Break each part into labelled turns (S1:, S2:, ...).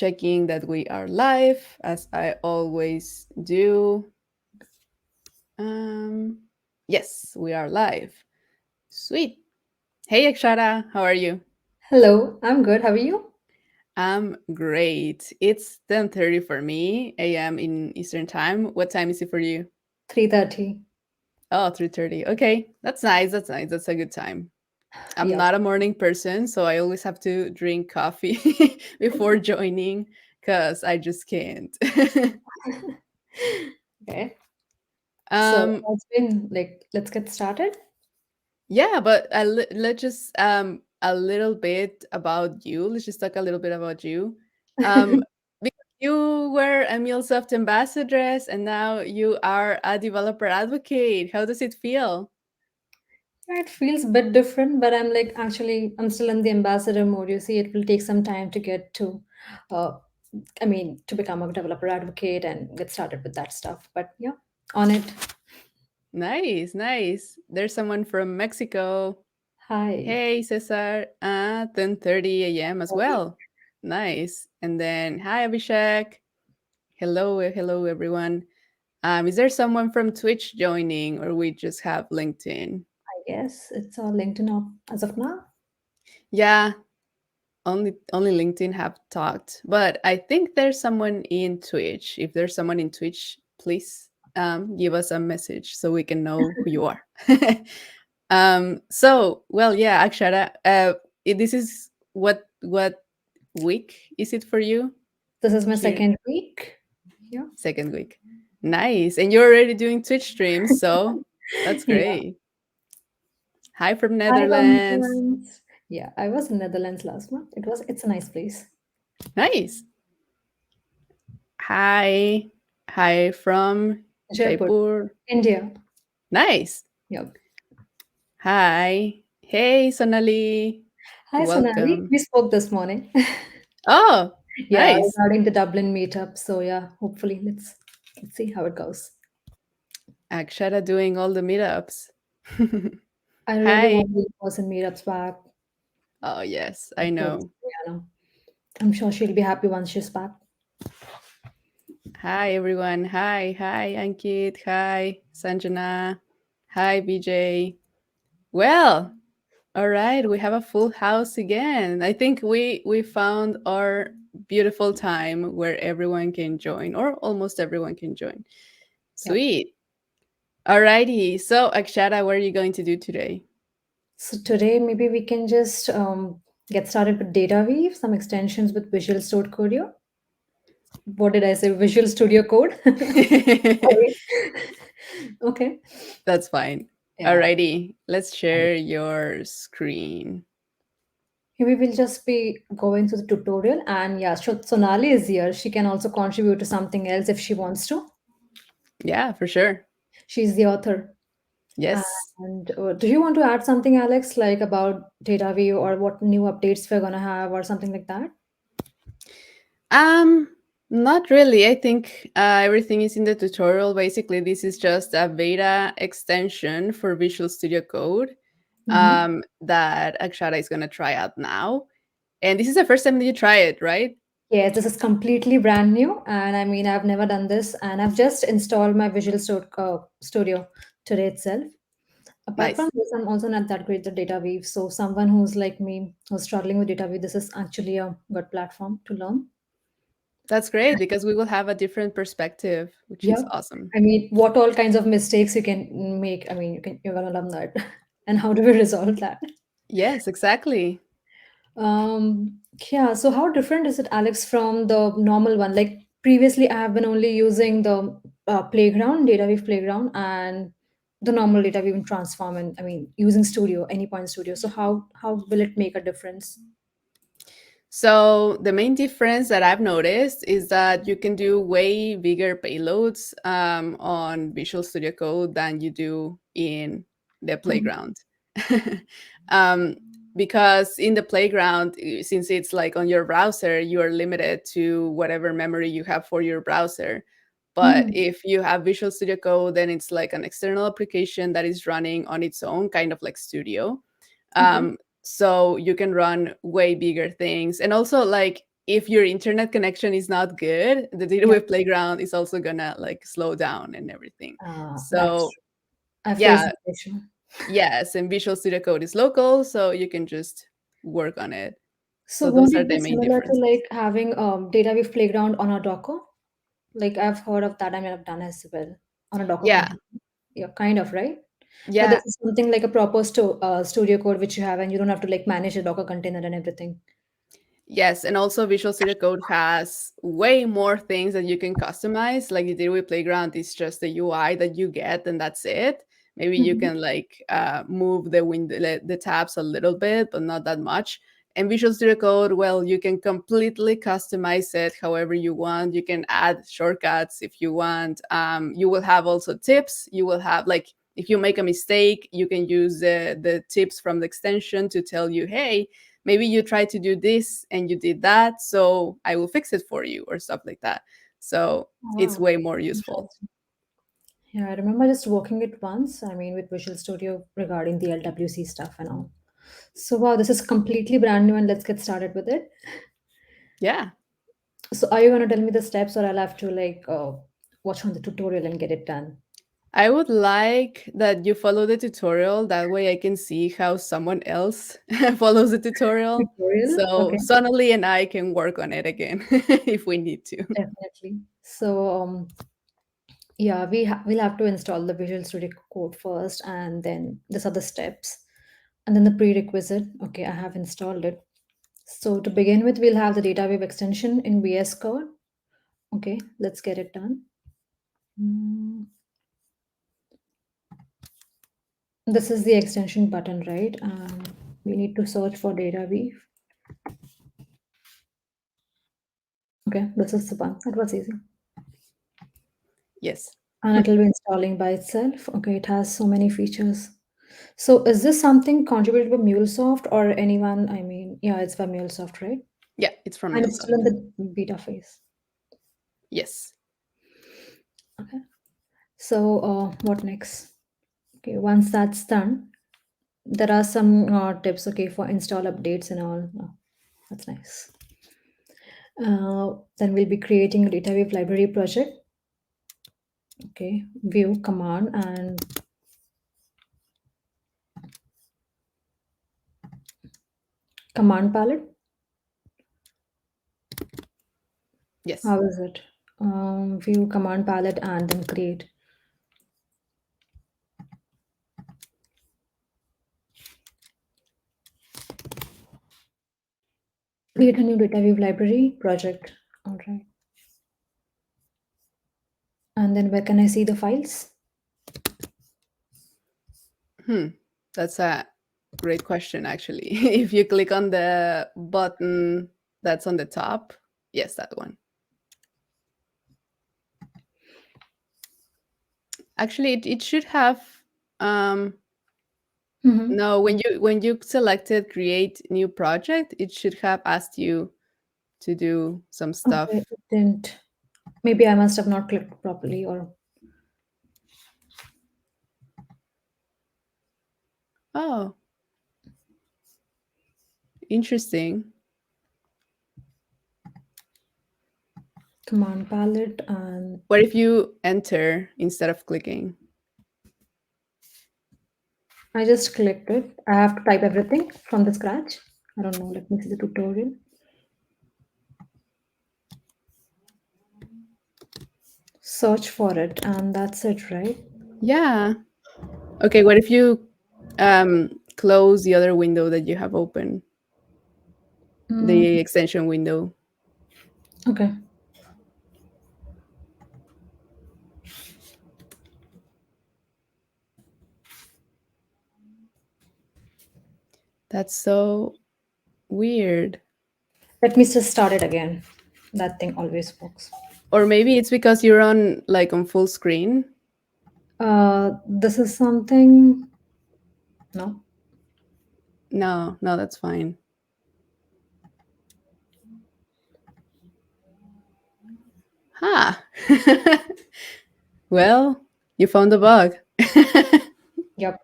S1: Checking that we are live, as I always do. Um, yes, we are live. Sweet. Hey, Akshara, how are you?
S2: Hello, I'm good. How are you?
S1: I'm great. It's 10:30 for me a.m. in Eastern Time. What time is it for you?
S2: 3:30.
S1: Oh, 3:30. Okay, that's nice. That's nice. That's a good time. I'm
S2: Yeah.
S1: not a morning person, so I always have to drink coffee before joining because I just can't.
S2: Okay. So
S1: um,
S2: it's been like, let's get started.
S1: Yeah, but let's just a little bit about you. Let's just talk a little bit about you. Because you were a MuleSoft ambassadress and now you are a developer advocate. How does it feel?
S2: Yeah, it feels a bit different, but I'm still in the ambassador mode. You see, it will take some time to get to, uh, to become a developer advocate and get started with that stuff. But yeah, on it.
S1: Nice, nice. There's someone from Mexico.
S2: Hi.
S1: Hey, Cesar. 10:30 a.m. as well. Nice. And then hi, Abhishek. Hello, hello, everyone. Is there someone from Twitch joining, or we just have LinkedIn?
S2: I guess it's all LinkedIn up as of now.
S1: Yeah, only LinkedIn have talked, but I think there's someone in Twitch. If there's someone in Twitch, please give us a message so we can know who you are. So well, yeah, Akshara, this is what week is it for you
S2: This is my
S1: here?
S2: second week. Yeah.
S1: Second week. Nice, and you're already doing Twitch streams, so that's
S2: Yeah.
S1: great. Hi from
S2: Hi from
S1: Netherlands.
S2: Netherlands. Yeah, I was in Netherlands last month. It's a nice place.
S1: Nice. Hi. Hi from
S2: Jaipur,
S1: Jaipur.
S2: India.
S1: Nice.
S2: Yep.
S1: Hi. Hey, Sonali.
S2: Hi Sonali.
S1: Welcome.
S2: We spoke this morning.
S1: Oh,
S2: Yeah,
S1: nice.
S2: regarding the Dublin meetup. So yeah, hopefully let's see how it goes.
S1: Akshara doing all the meetups.
S2: I really
S1: Hi.
S2: want the in-person meetups back.
S1: Oh, yes, I
S2: Of course,
S1: know.
S2: yeah, no. I'm sure she'll be happy once she's back.
S1: Hi, everyone. Hi. Hi, Ankit. Hi, Sanjana. Hi, BJ. Well, all right, we have a full house again. I think we found our beautiful time where everyone can join, or almost everyone can join.
S2: Yep.
S1: Sweet. Alrighty. So, Akshara, what are you going to do today?
S2: So today maybe we can just get started with DataWeave, some extensions with Visual Studio. What did I say? Visual Studio Code. Sorry. Okay.
S1: That's fine.
S2: Yeah.
S1: Alrighty. Let's share your screen.
S2: We will just be going through the tutorial, and yeah, so Sonali is here. She can also contribute to something else if she wants to.
S1: Yeah, for sure.
S2: She's the author.
S1: Yes.
S2: And do you want to add something, Alex, like about DataView or what new updates we're gonna have or something like that?
S1: Um, Not really. I think everything is in the tutorial. Basically, this is just a beta extension for Visual Studio Code
S2: Mm-hmm.
S1: that Akshara is going to try out now. And this is the first time that you try it, right?
S2: Yeah, this is completely brand new, and I mean, I've never done this, and I've just installed my Studio today itself. Apart from
S1: Nice.
S2: this, I'm also not that great at DataWeave. So someone who's like me, who's struggling with DataWeave, this is actually a good platform to learn.
S1: That's great because we will have a different perspective, which
S2: Yeah.
S1: is awesome.
S2: I mean, what all kinds of mistakes you can make. I mean, you're gonna learn that. And how do we resolve that?
S1: Yes, exactly.
S2: Yeah, so how different is it, Alex, from the normal one? Like previously, I have been only using the playground, DataWeave playground, and the normal DataWeave transform, and I mean, using Studio, Anypoint Studio. So how will it make a difference?
S1: So the main difference that I've noticed is that you can do way bigger payloads on Visual Studio Code than you do in the
S2: Mhm.
S1: playground. um, because in the playground, since it's like on your browser, you are limited to whatever memory you have for your browser. But
S2: Mhm.
S1: if you have Visual Studio Code, then it's like an external application that is running on its own, kind of like Studio.
S2: Okay.
S1: So you can run way bigger things, and also like if your internet connection is not good, the
S2: Yeah,
S1: DataWeave Playground is also gonna like slow down and everything.
S2: that's
S1: So
S2: true. I faced
S1: yeah,
S2: that issue.
S1: yes, and Visual Studio Code is local, so you can just work on it.
S2: So
S1: So
S2: won't
S1: those are
S2: it be
S1: the main
S2: similar to
S1: differences.
S2: like having DataWeave Playground on a Docker? Like I've heard of that. I mean, I've done as well on a Docker
S1: Yeah,
S2: container. Yeah, kind of, right? But
S1: yeah.
S2: this is something like a proper studio code which you have, and you don't have to like manage a Docker container and everything.
S1: Yes, and also Visual Studio Code has way more things that you can customize. Like you did with Playground, it's just the UI that you get, and that's it. Maybe you
S2: Mhm.
S1: can like move the window, the tabs a little bit, but not that much. And Visual Studio Code, well, you can completely customize it however you want. You can add shortcuts if you want. You will have also tips. You will have like if you make a mistake, you can use the tips from the extension to tell you, hey, maybe you tried to do this and you did that, so I will fix it for you or stuff like that. So
S2: Oh,
S1: it's
S2: wow.
S1: way more useful.
S2: Interesting. Yeah, I remember just working it once. I mean, with Visual Studio regarding the LWC stuff and all. So wow, this is completely brand new, and let's get started with it.
S1: Yeah,
S2: So are you gonna tell me the steps, or I'll have to like watch on the tutorial and get it done?
S1: I would like that you follow the tutorial. That way I can see how someone else follows the tutorial.
S2: Tutorial?
S1: So
S2: Okay,
S1: Sonali and I can work on it again if we need to.
S2: definitely. So yeah, we'll have to install the Visual Studio Code first, and then these are the steps, and then the prerequisite. Okay, I have installed it. So to begin with, we'll have the DataWeave extension in VS Code. Okay, let's get it done. Mm, This is the extension button, right? We need to search for DataWeave. Okay, this is the one. That was easy.
S1: Yes.
S2: And it will be installing by itself. Okay, it has so many features. So is this something contributed by MuleSoft or anyone? I mean, yeah, it's by MuleSoft, right?
S1: Yeah, it's from
S2: And it's
S1: MuleSoft.
S2: still in the beta phase.
S1: Yes.
S2: Okay. So what next? Okay, once that's done, there are some tips, okay, for install updates and all. Oh, that's nice. Then we'll be creating a DataWeave library project. Okay, view command and command palette.
S1: Yes.
S2: How is it? View command palette and then create a new DataWeave library project. All right. And then where can I see the files?
S1: Hmm. That's a great question, actually. If you click on the button that's on the top, yes, that one. Actually, it should have. Um,
S2: Mm-hmm.
S1: no, when you selected create new project, it should have asked you to do some
S2: Okay,
S1: stuff.
S2: it didn't. Maybe I must have not clicked properly or
S1: Oh, interesting.
S2: command palette and
S1: What if you enter instead of clicking?
S2: I just clicked it. I have to type everything from the scratch. I don't know. Let me see the tutorial. Search for it, and that's it, right?
S1: Yeah. Okay. What if you close the other window that you have open,
S2: Mm,
S1: the extension window?
S2: okay.
S1: That's so weird.
S2: Let me just start it again. That thing always works.
S1: Or maybe it's because you're on like on full screen.
S2: This is something. No.
S1: No, no, that's fine. Huh. Well, you found a bug.
S2: Yep.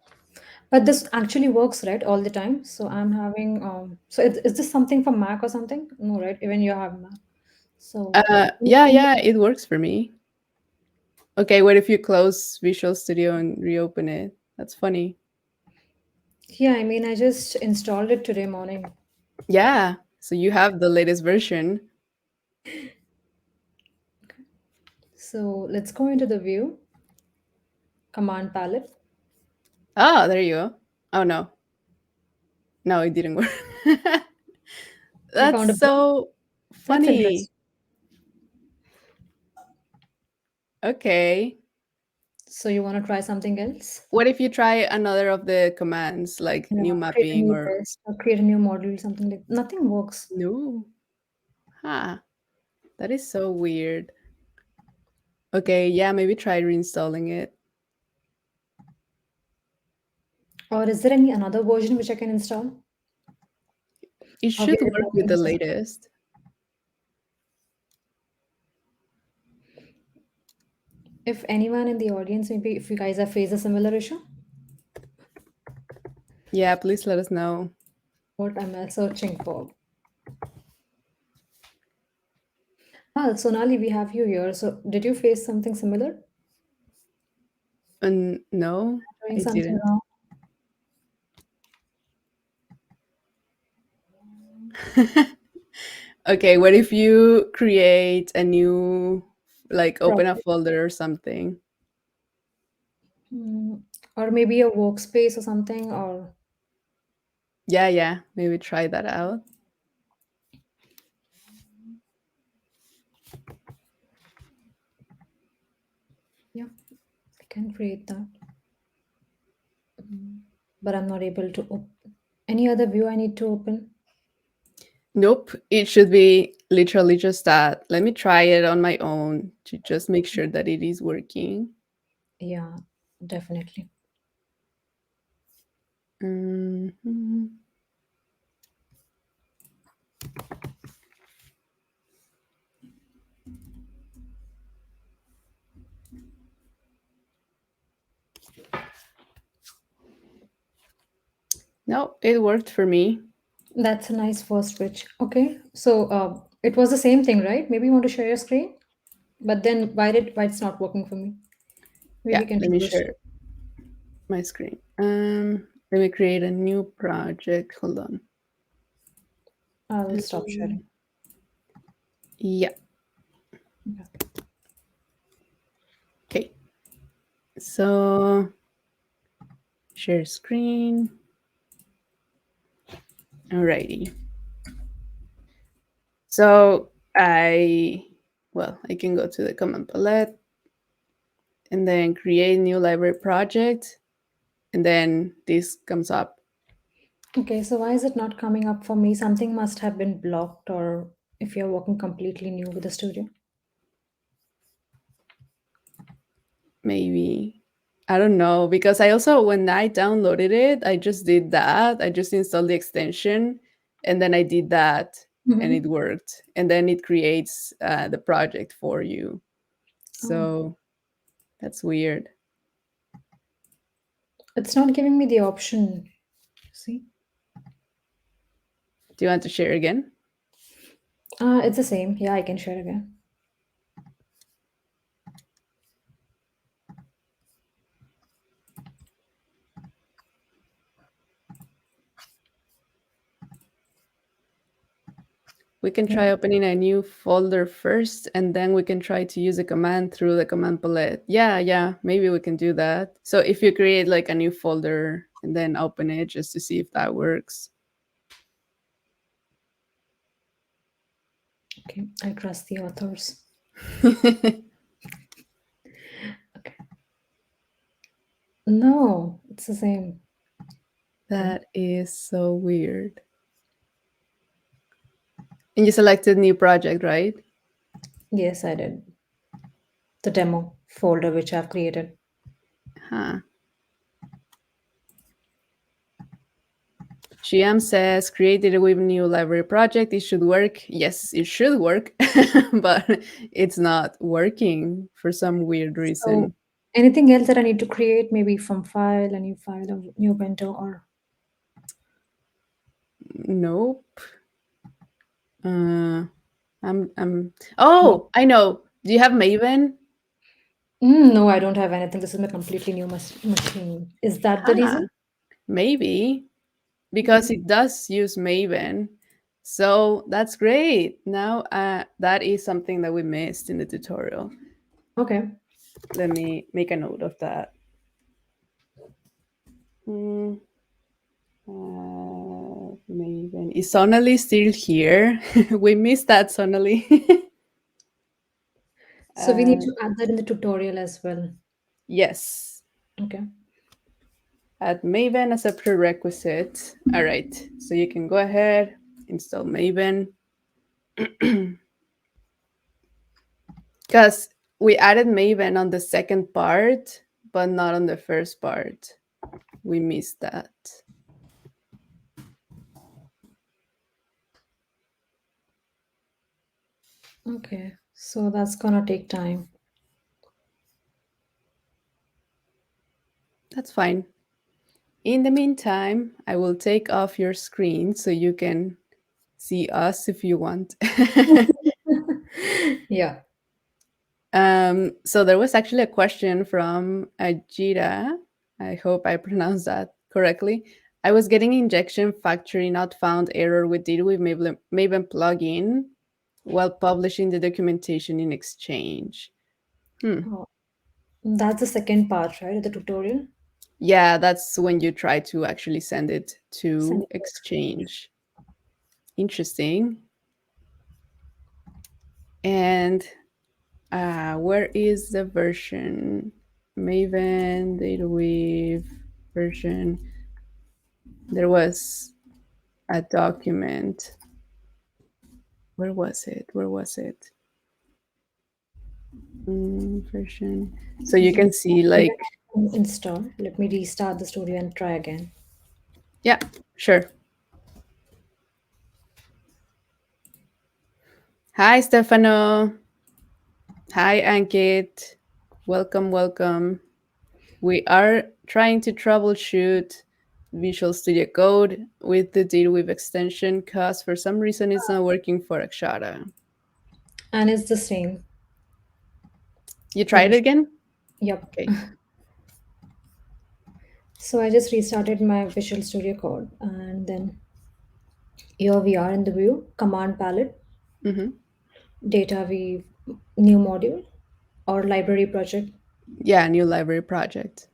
S2: But this actually works, right, all the time. So I'm having so is this something for Mac or something? No, right? Even you have Mac. So
S1: Yeah, yeah, it works for me. Okay, what if you close Visual Studio and reopen it? That's funny.
S2: yeah, I mean, I just installed it today morning.
S1: Yeah, so you have the latest version.
S2: So let's go into the view command palette.
S1: Oh, there you go. Oh no, no, it didn't work.
S2: You
S1: That's
S2: found a bug?
S1: so
S2: That's
S1: funny.
S2: interesting.
S1: Okay.
S2: So you want to try something else?
S1: What if you try another of the commands like
S2: Yeah,
S1: new
S2: create a
S1: mapping
S2: new
S1: or
S2: test or create a new model, something like nothing works.
S1: no? Huh. That is so weird. Okay, yeah, maybe try reinstalling it.
S2: Or is there any another version which I can install?
S1: It
S2: Or
S1: should
S2: get it
S1: work
S2: over
S1: with the
S2: install?
S1: latest.
S2: If anyone in the audience, maybe if you guys have faced a similar issue,
S1: Yeah, please let us know.
S2: what am I searching for? Ah, Sonali, we have you here. So did you face something similar?
S1: And no,
S2: Doing
S1: I
S2: something
S1: didn't.
S2: wrong?
S1: Okay, what if you create a new, like open a
S2: Project.
S1: folder or something?
S2: Mm, or maybe a workspace or something, or
S1: Yeah, yeah, maybe try that out.
S2: yeah, I can create that. But I'm not able to open. Any other view I need to open?
S1: Nope, it should be literally just that. Let me try it on my own to just make sure that it is working.
S2: Yeah, definitely.
S1: Mhm. No, it worked for me.
S2: That's a nice first switch. Okay, so it was the same thing, right? Maybe you want to share your screen, but then why it's not working for me? Maybe
S1: Yeah,
S2: we can
S1: let me
S2: troubleshoot.
S1: share my screen. Let me create a new project. Hold on.
S2: I'll stop sharing.
S1: Um, yeah.
S2: Okay.
S1: Okay. So share screen. Alrighty. So I can go to the command palette and then create new library project, and then this comes up.
S2: Okay, so why is it not coming up for me? Something must have been blocked, or if you're working completely new with the studio.
S1: Maybe I don't know because I also when I downloaded it, I just did that. I just installed the extension, and then I did that, and it
S2: Mm-hmm.
S1: worked. And then it creates the project for you.
S2: Oh,
S1: So that's weird.
S2: it's not giving me the option. See?
S1: Do you want to share again?
S2: It's the same. Yeah, I can share again.
S1: We can
S2: Yeah.
S1: try opening a new folder first, and then we can try to use a command through the command palette. Yeah, yeah, maybe we can do that. So if you create like a new folder and then open it just to see if that works.
S2: Okay, I trust the authors. Okay. No, it's the same. Okay.
S1: That is so weird. And you selected new project, right?
S2: Yes, I did. The demo folder which I've created.
S1: Huh. GM says created with new library project. It should work. Yes, it should work, but it's not working for some weird
S2: So
S1: reason.
S2: Anything else that I need to create, maybe from file, a new file, a new window, or
S1: Nope. Uh, Oh, I know. Do you have Maven?
S2: No, I don't have anything. This is my completely new machine. Is that the
S1: Huh.
S2: reason?
S1: Maybe because
S2: Okay.
S1: it does use Maven. So that's great. Now that is something that we missed in the tutorial.
S2: Okay.
S1: Let me make a note of that. Mm, Maven. Is Sonali still here? We missed that, Sonali.
S2: So we need
S1: uh,
S2: to add that in the tutorial as well.
S1: yes.
S2: Okay.
S1: Add Maven as a prerequisite. All right. So you can go ahead, install Maven. Because we added Maven on the second part, but not on the first part. We missed that.
S2: Okay. So that's gonna take time.
S1: That's fine. In the meantime, I will take off your screen so you can see us if you want.
S2: Yeah.
S1: So there was actually a question from Ajita. I hope I pronounced that correctly. I was getting injection factory not found error with DataWeave Maven plugin while publishing the documentation in Exchange. Hmm.
S2: Oh, that's the second part, right? of The tutorial.
S1: Yeah, that's when you try to actually send it
S2: Send
S1: to
S2: it to Exchange.
S1: Exchange. Interesting. And where is the version? Maven, DataWeave version. There was a document. Where was it? Where was it? Version. So you
S2: Give me
S1: can see, like,
S2: install. Let me restart the studio and try again.
S1: yeah, sure. Hi, Stefano. Hi, Ankit. Welcome, welcome. We are trying to troubleshoot Visual Studio Code with the DataWeave extension because for some reason it's not working for Akshara.
S2: And it's the same.
S1: You
S2: Let
S1: tried
S2: me
S1: it
S2: show.
S1: again?
S2: Yep.
S1: Okay.
S2: So I just restarted my Visual Studio Code, and then here we are in the view command palette,
S1: Mm-hmm.
S2: data weave, new module or library project.
S1: Yeah, new library project.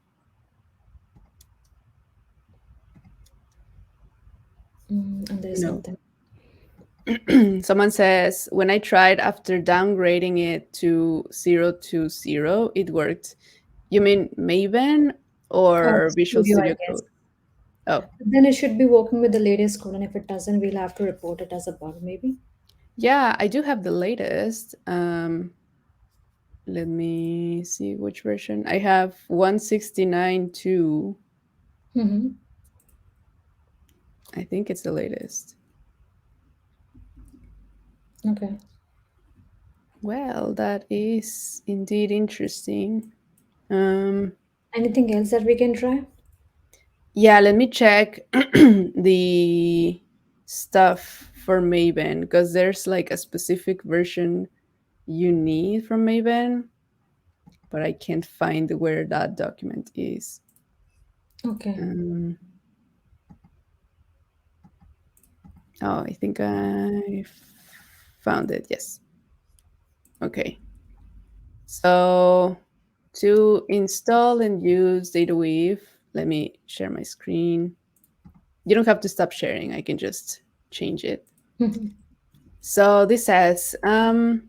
S2: And there is
S1: No.
S2: nothing.
S1: Someone says, when I tried after downgrading it to 020, it worked. You mean Maven or Visual
S2: Studio, I
S1: Studio
S2: guess.
S1: Code? Oh,
S2: Then it should be working with the latest code, and if it doesn't, we'll have to report it as a bug, maybe.
S1: yeah, I do have the latest. Let me see which version. I have 169.2.
S2: Mm-hmm.
S1: I think it's the latest.
S2: Okay.
S1: Well, that is indeed interesting. Um,
S2: Anything else that we can try?
S1: yeah, let me check the stuff for Maven because there's like a specific version you need from Maven, but I can't find where that document is.
S2: Okay.
S1: Um, oh, I think I found it. Yes. Okay. So to install and use DataWeave, let me share my screen. You don't have to stop sharing. I can just change it. So this says to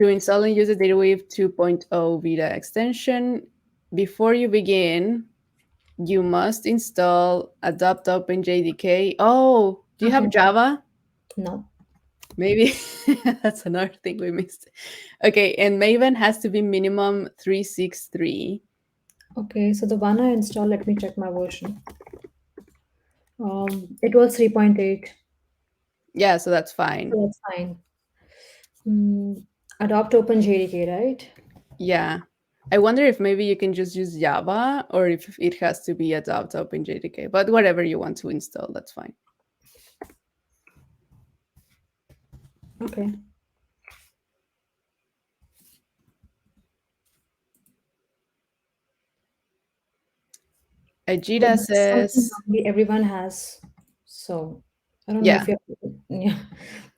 S1: install and use the DataWeave 2.0 Vita extension. Before you begin, you must install adopt OpenJDK. Oh, do you have
S2: Okay.
S1: Java?
S2: No.
S1: Maybe that's another thing we missed. Okay, and Maven has to be minimum 363.
S2: Okay. So the one I installed, let me check my version. It was 3.8.
S1: Yeah, so that's fine.
S2: So that's fine. Mm, adopt OpenJDK, right?
S1: Yeah. I wonder if maybe you can just use Java or if it has to be adopt OpenJDK, but whatever you want to install, that's fine.
S2: Okay. But
S1: Ajita
S2: that's something
S1: says,
S2: normally everyone has. So I don't know if
S1: yeah,
S2: you're, yeah,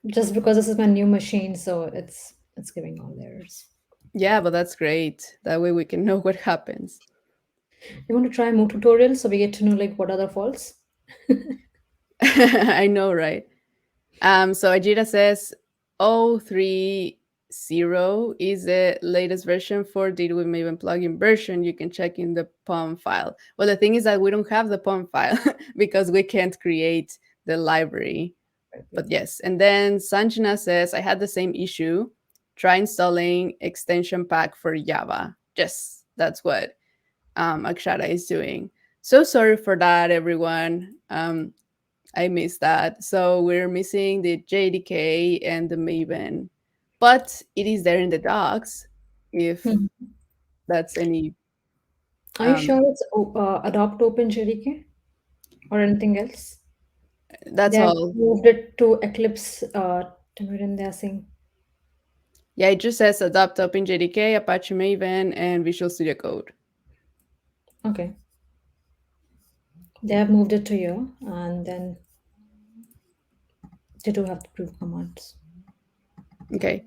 S2: just because this is my new machine, so it's giving all the errors.
S1: yeah, but that's great. That way we can know what happens.
S2: You want to try more tutorials so we get to know like what are the faults?
S1: I know, right? So Ajita says 030 is the latest version for DataWeave Maven plugin version. You can check in the POM file. Well, the thing is that we don't have the POM file because we can't create the library.
S2: Right, yeah.
S1: But yes, and then Sanjana says, I had the same issue. Try installing extension pack for Java. Yes, that's what Akshara is doing. So sorry for that, everyone. I missed that. So we're missing the JDK and the Maven, but it is there in the docs if
S2: Hmm.
S1: that's any.
S2: Are you
S1: Um,
S2: sure it's adopt OpenJDK or anything else? They
S1: that's
S2: have
S1: all.
S2: moved it to Eclipse Tamarind, they are saying.
S1: Yeah, it just says adopt OpenJDK, Apache Maven, and Visual Studio Code.
S2: Okay. They have moved it to here and then they do have to prove commands.
S1: Okay.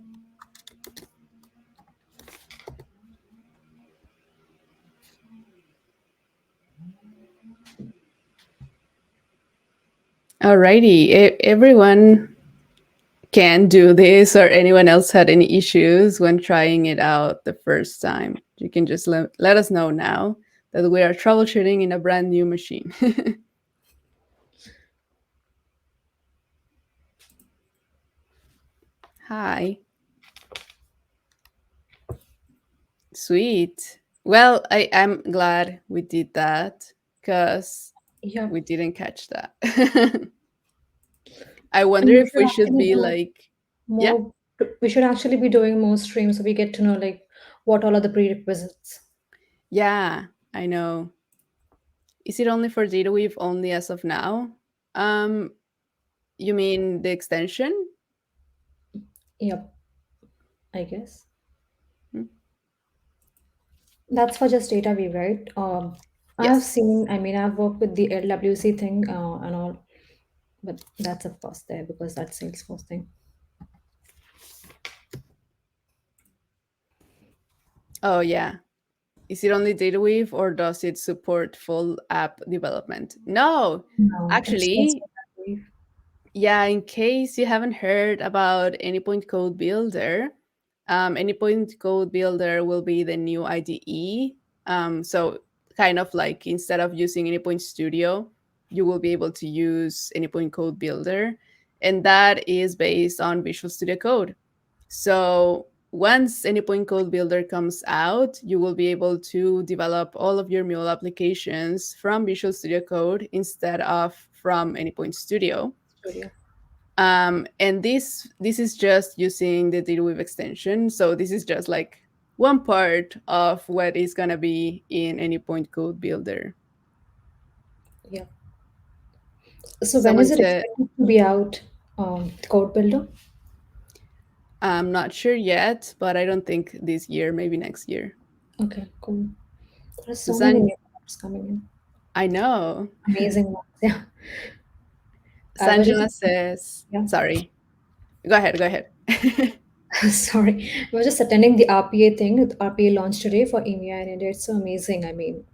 S1: Alrighty. Everyone can do this, or anyone else had any issues when trying it out the first time, you can just let us know now that we are troubleshooting in a brand new machine. Hi. Sweet. Well, I'm glad we did that because
S2: Yeah.
S1: we didn't catch that. I
S2: And
S1: wonder
S2: we
S1: if
S2: should
S1: we should
S2: actually
S1: be
S2: do
S1: like, yeah,
S2: more. We should actually be doing more streams so we get to know like what all are the prerequisites.
S1: yeah, I know. Is it only for DataWeave only as of now? Um, you mean the extension?
S2: Yep, I guess.
S1: Hmm.
S2: That's for just DataWeave, right? I've
S1: Yes.
S2: seen, I mean, I've worked with the LWC thing and all, but that's of course there because that's Salesforce thing.
S1: Oh, yeah. Is it only DataWeave or does it support full app development? No,
S2: No, it's just
S1: actually,
S2: DataWeave.
S1: yeah, in case you haven't heard about Anypoint Code Builder, Anypoint Code Builder will be the new IDE. So, kind of like instead of using Anypoint Studio, you will be able to use Anypoint Code Builder. And that is based on Visual Studio Code. So, once Anypoint Code Builder comes out, you will be able to develop all of your mule applications from Visual Studio Code instead of from Anypoint Studio.
S2: Studio.
S1: And this is just using the DataWeave extension. So this is just like one part of what is gonna be in any point code builder.
S2: Yeah. So when
S1: Someone
S2: is it
S1: said,
S2: expected to be out, Code Builder?
S1: I'm not sure yet, but I don't think this year, maybe next year.
S2: Okay, cool. There's so many
S1: Susan,
S2: new apps coming in.
S1: I know.
S2: Amazing ones. Yeah. I was just
S1: Sanjana says,
S2: yeah.
S1: sorry, go ahead, go ahead.
S2: Sorry. I was just attending the RPA thing. The RPA launched today for EMEA and India. It's so amazing. I mean,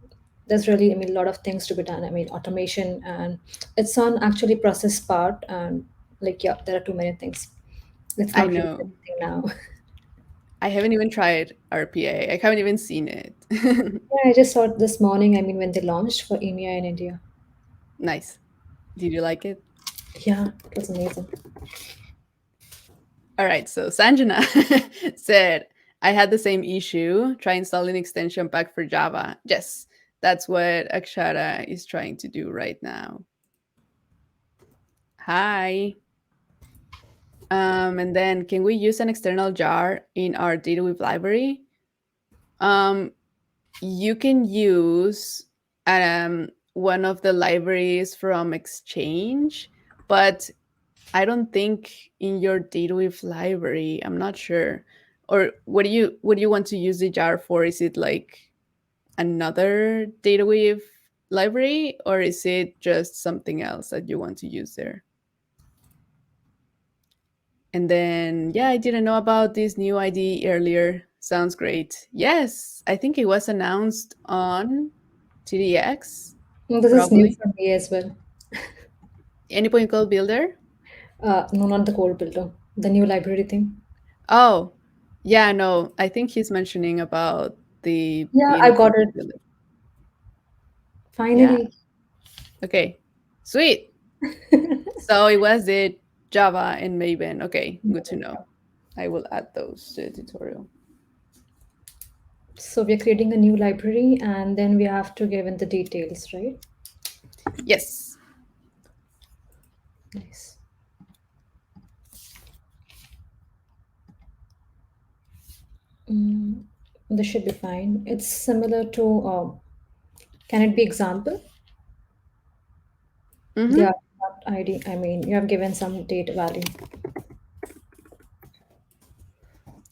S2: there's really, I mean, a lot of things to be done. I mean, automation and it's on actually process part and like yeah, there are too many things. Let's
S1: I
S2: not release
S1: know.
S2: anything now.
S1: I haven't even tried RPA. I haven't even seen it.
S2: Yeah, I just saw it this morning. I mean, when they launched for EMEA and India.
S1: Nice. Did you like it?
S2: Yeah, it was amazing.
S1: All right, so Sanjana said, I had the same issue. Try installing extension pack for Java. Yes, that's what Akshara is trying to do right now. Hi. And then can we use an external jar in our DataWeave library? Um, you can use one of the libraries from Exchange, but I don't think in your DataWeave library. I'm not sure. Or what do you want to use the jar for? Is it like another DataWeave library, or is it just something else that you want to use there? And then, yeah, I didn't know about this new ID earlier. Sounds great. Yes, I think it was announced on TDX,
S2: This is new
S1: probably.
S2: for me as well.
S1: Any point code builder?
S2: No, not the code builder, the new library thing.
S1: Oh, yeah, no, I think he's mentioning about
S2: Yeah,
S1: the
S2: I
S1: any
S2: got
S1: point
S2: it
S1: code builder. Yeah.
S2: finally.
S1: Okay. Sweet. So it was the Java and Maven. Okay, good to know. I will add those to the tutorial.
S2: So we're creating a new library and then we have to give in the details, right?
S1: Yes.
S2: Nice. Mm, this should be fine. It's similar to, can it be example?
S1: Mm-hmm.
S2: Yeah, not ID. I mean, you have given some date value.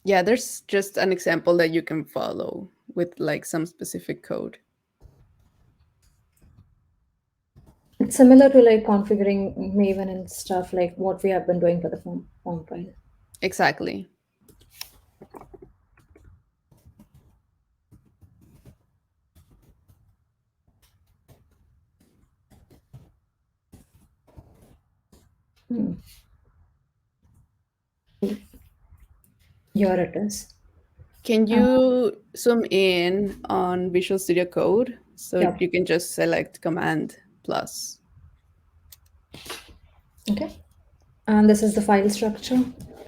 S1: Yeah, there's just an example that you can follow with like some specific code.
S2: It's similar to like configuring Maven and stuff like what we have been doing for the form file.
S1: Exactly.
S2: Hmm. Here it is.
S1: Can
S2: Uh,
S1: you zoom in on Visual Studio Code so
S2: yeah.
S1: you can just select Command plus?
S2: Okay. And this is the file structure.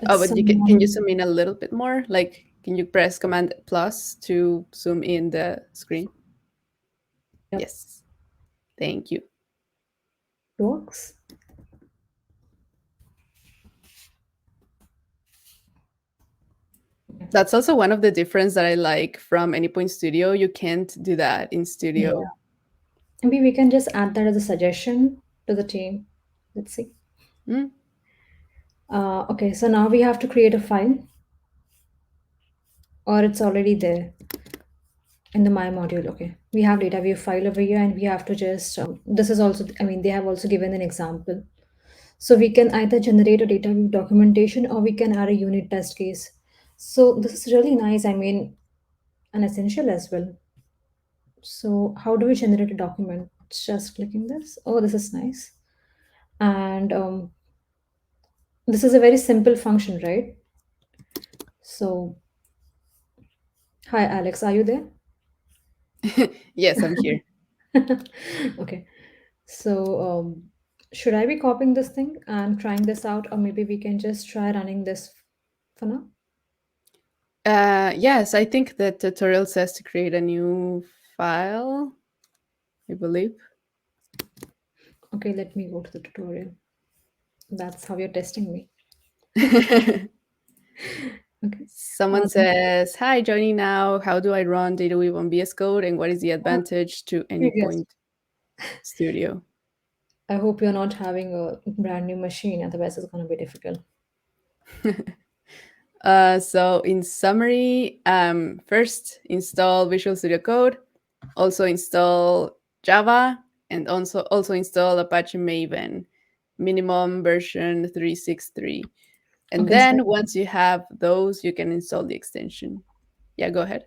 S1: Oh,
S2: It's
S1: but can you zoom in a little bit more? Like, can you press Command plus to zoom in the screen?
S2: yep,
S1: Yes. Thank you.
S2: works.
S1: That's also one of the difference that I like from Anypoint Studio. You can't do that in
S2: Yeah.
S1: Studio.
S2: Maybe we can just add that as a suggestion to the team. Let's see.
S1: Mm,
S2: Okay, so now we have to create a file, or it's already there in the my module. Okay, we have data view file over here, and we have to just this is also, I mean, they have also given an example. So we can either generate a data view documentation or we can add a unit test case. So this is really nice. I mean, an essential as well. So how do we generate a document? Just clicking this. Oh, this is nice. And this is a very simple function, right? So, hi Alex, are you there?
S1: yes, I'm here.
S2: Okay. So, should I be copying this thing and trying this out, or maybe we can just try running this for now?
S1: Yes, I think the tutorial says to create a new file, I believe.
S2: Okay, let me go to the tutorial. That's how you're testing me. Okay.
S1: Someone
S2: Um,
S1: says, "Hi, joining now. How do I run DataWeave on VS Code, and what is the
S2: oh,
S1: advantage to
S2: yes.
S1: Anypoint Studio?"
S2: I hope you're not having a brand new machine, otherwise it's going to be difficult.
S1: So, in summary, first install Visual Studio Code, also install Java, and also install Apache Maven, minimum version 363. And
S2: Okay, so
S1: then once you have those, you can install the extension. Yeah, go ahead.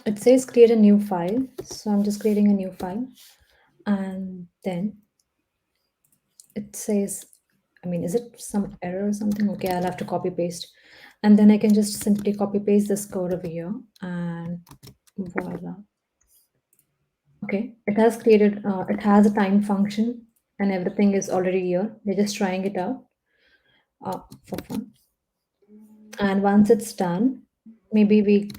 S2: it says create a new file. So I'm just creating a new file. And then it says, I mean, is it some error or something? Okay, I'll have to copy paste. And then I can just simply copy paste this code over here and voila. Okay, it has created, it has a time function and everything is already here. We're just trying it out for fun. And once it's done, maybe we,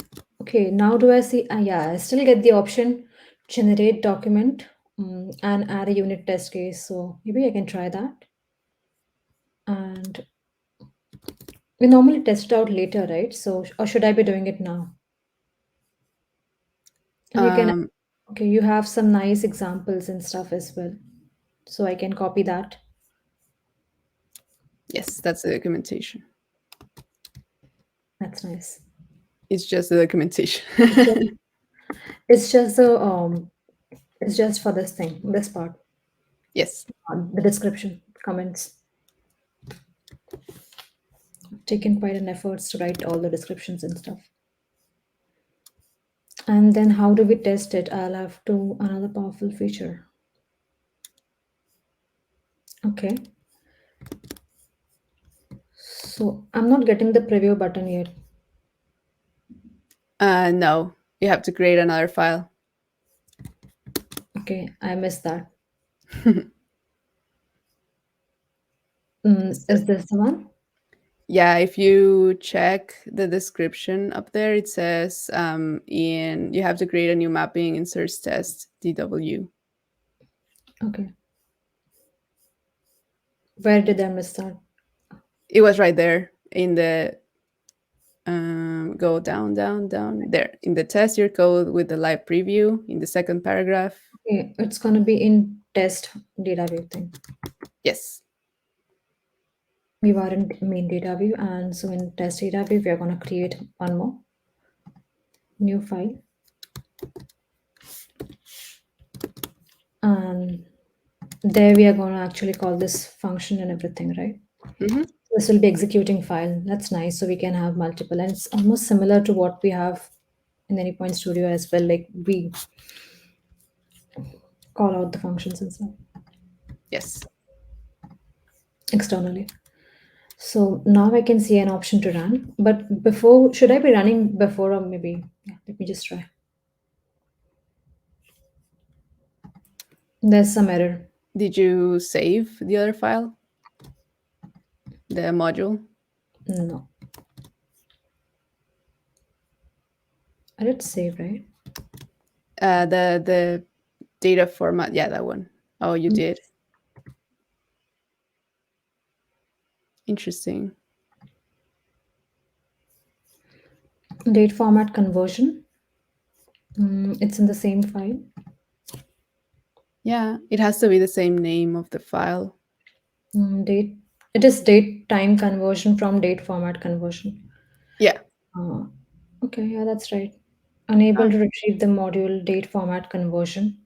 S2: okay, now do I see, yeah, I still get the option generate document and add a unit test case. So maybe I can try that. And we normally test it out later, right? So, or should I be doing it now? And you can,
S1: Um,
S2: okay, you have some nice examples and stuff as well. So I can copy that.
S1: yes, that's the documentation.
S2: That's nice.
S1: It's just the documentation.
S2: It's just, it's just a it's just for this thing, this part,
S1: Yes.
S2: the description, comments. Taken quite an efforts to write all the descriptions and stuff. And then how do we test it? I'll have to another powerful feature. Okay. So I'm not getting the preview button yet.
S1: No, you have to create another file.
S2: Okay, I missed that.
S1: So,
S2: Is this the one?
S1: yeah, if you check the description up there, it says in you have to create a new mapping inserts test DW.
S2: Okay. Where did I miss that?
S1: It was right there in the go down, down, down there in the test your code with the live preview in the second paragraph.
S2: Okay, it's gonna be in test data view thing.
S1: Yes.
S2: We were in main data view, and so in test data view, we are gonna create one more new file, and there we are gonna actually call this function and everything, right?
S1: Hmm.
S2: This will be executing file. That's nice. So we can have multiple, and it's almost similar to what we have in Anypoint Studio as well. Like we call out the functions and stuff
S1: Yes.
S2: externally. So now I can see an option to run. But before, should I be running before or maybe? Yeah, let me just try. There's some error.
S1: Did you save the other file, the module?
S2: No, I did save, right?
S1: The data format. Yeah, that one. Oh, you did. Interesting.
S2: Date format conversion. It's in the same file.
S1: Yeah, it has to be the same name of the file.
S2: Date. It is date time conversion from date format conversion.
S1: Yeah.
S2: Uh, okay, yeah, that's right. Unable to retrieve the module date format conversion.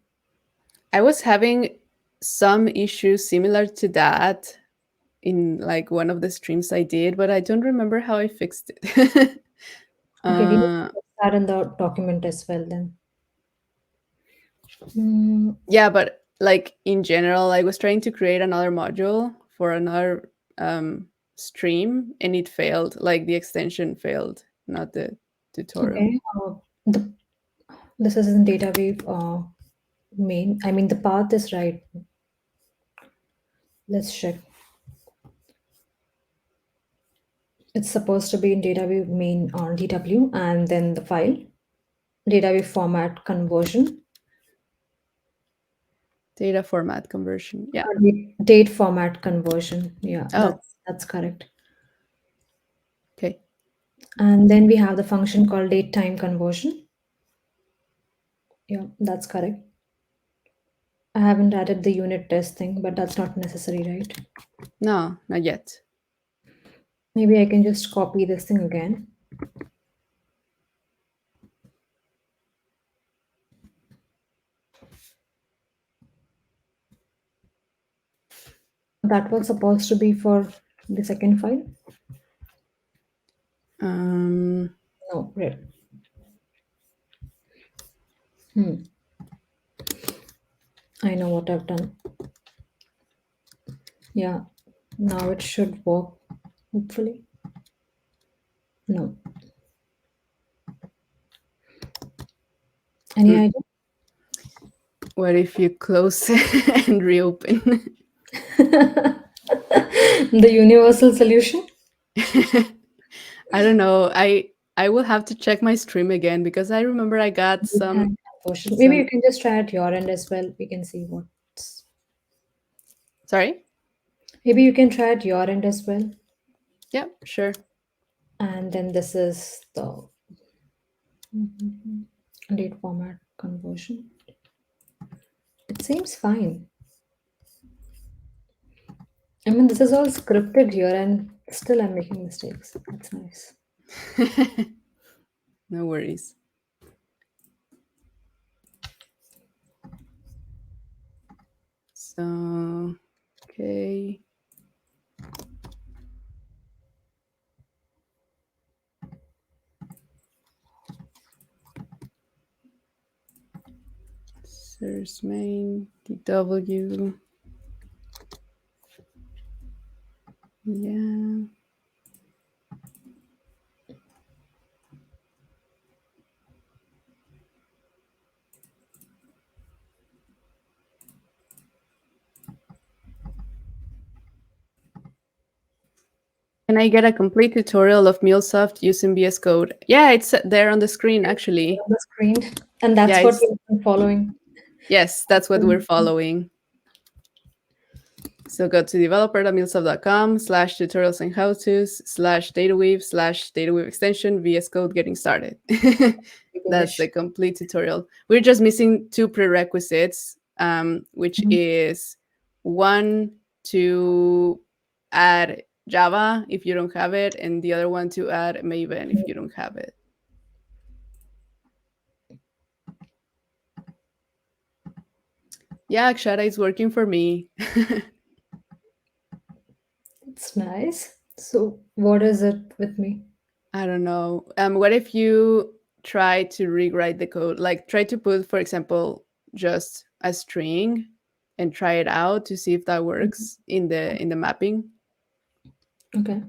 S1: I was having some issues similar to that in like one of the streams I did, but I don't remember how I fixed it.
S2: Okay, we need
S1: uh,
S2: to put that in the document as well then. Mm,
S1: yeah, but like in general, I was trying to create another module for another stream and it failed. Like the extension failed, not the tutorial.
S2: okay, the, this is in DataWeave main. I mean, the path is right. Let's check. It's supposed to be in DataWeave main on DW and then the file, DataWeave format conversion,
S1: Data format conversion. Yeah.
S2: date format conversion. Yeah,
S1: Oh,
S2: that's correct.
S1: okay.
S2: And then we have the function called date time conversion. Yeah, that's correct. I haven't added the unit test thing, but that's not necessary, right?
S1: No, not yet.
S2: Maybe I can just copy this thing again. That was supposed to be for the second file.
S1: Um,
S2: No, right. Hmm. I know what I've done. Yeah, now it should work, hopefully. No. Any
S1: hmm.
S2: idea?
S1: What if you close and reopen?
S2: The universal solution?
S1: I don't know. I will have to check my stream again because I remember I got
S2: Date time conversion. Maybe
S1: some
S2: you can just try at your end as well. We can see what's.
S1: sorry?
S2: Maybe you can try at your end as well.
S1: Yeah, sure.
S2: And then this is the date format. conversion. It seems fine. I mean, this is all scripted here, and still I'm making mistakes. That's nice.
S1: No worries. So, okay. Source main, DW. Yeah. Can I get a complete tutorial of MuleSoft using VS Code? Yeah, it's there on the screen actually.
S2: On the screen, and
S1: Yeah,
S2: that's what
S1: it's
S2: we've been following.
S1: yes, that's what we're following. So go to developer.mulesoft.com/tutorials and how-tos/DataWeave extension VS Code getting started. That's the
S2: Wish.
S1: complete tutorial. We're just missing two prerequisites, which
S2: Mhm.
S1: is one to add Java if you don't have it, and the other one to add Maven if you don't have it. Yeah, Akshara is working for me.
S2: It's nice. So, what is it with me?
S1: I don't know. What if you try to rewrite the code? Like try to put, for example, just a string and try it out to see if that
S2: Mhm.
S1: works in the mapping.
S2: Okay.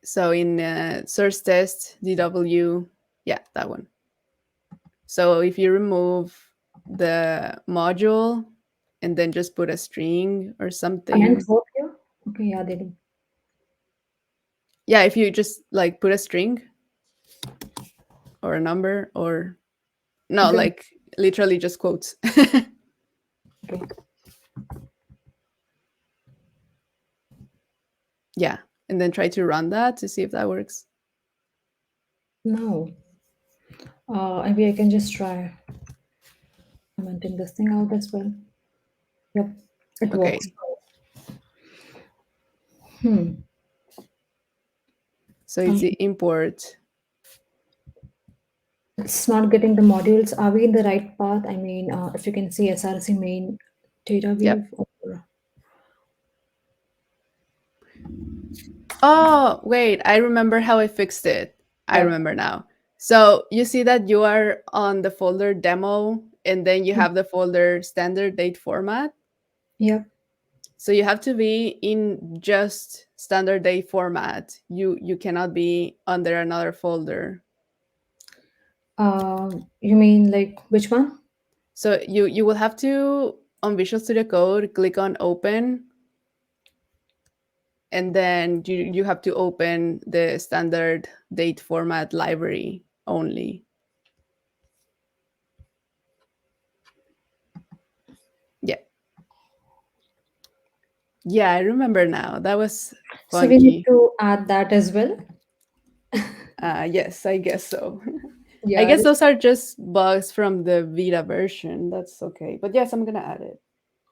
S1: So in source test DW, yeah, that one. So if you remove the module and then just put a string or
S2: And
S1: something.
S2: work here? Okay, yeah, they do.
S1: Yeah, if you just like put a string or a number or no,
S2: Okay.
S1: like literally just quotes.
S2: Okay.
S1: Yeah, and then try to run that to see if that works.
S2: Now, maybe I can just try commenting this thing out as well. Yep, it works.
S1: Okay, so it's
S2: Um,
S1: the import.
S2: it's not getting the modules. Are we in the right path? I mean, if you can see SRC main
S1: Yep.
S2: DataWeave or
S1: Oh, wait, I remember how I fixed it. I
S2: yep,
S1: remember now. So you see that you are on the folder demo and then you have the folder standard date format.
S2: yep.
S1: So you have to be in just standard date format. You cannot be under another folder.
S2: You mean like which one?
S1: So you will have to on Visual Studio Code click on open and then you have to open the standard date format library only. Yeah. Yeah, I remember now. That was
S2: So we need
S1: funky.
S2: to add that as well.
S1: Yes, I guess so. I
S2: Yeah,
S1: guess those are just bugs from the Vita version. That's okay. But yes, I'm gonna add it.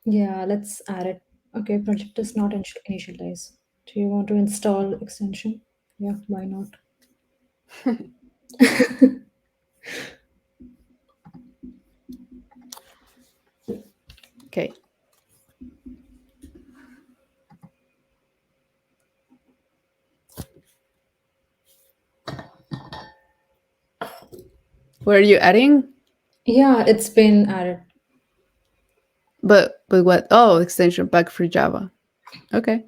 S2: yeah. Let's add it. Okay, project is not initialized. Do you want to install extension? Yeah, why not?
S1: Okay. What are you adding?
S2: Yeah, it's been added.
S1: But what? Oh, extension pack for Java. Okay.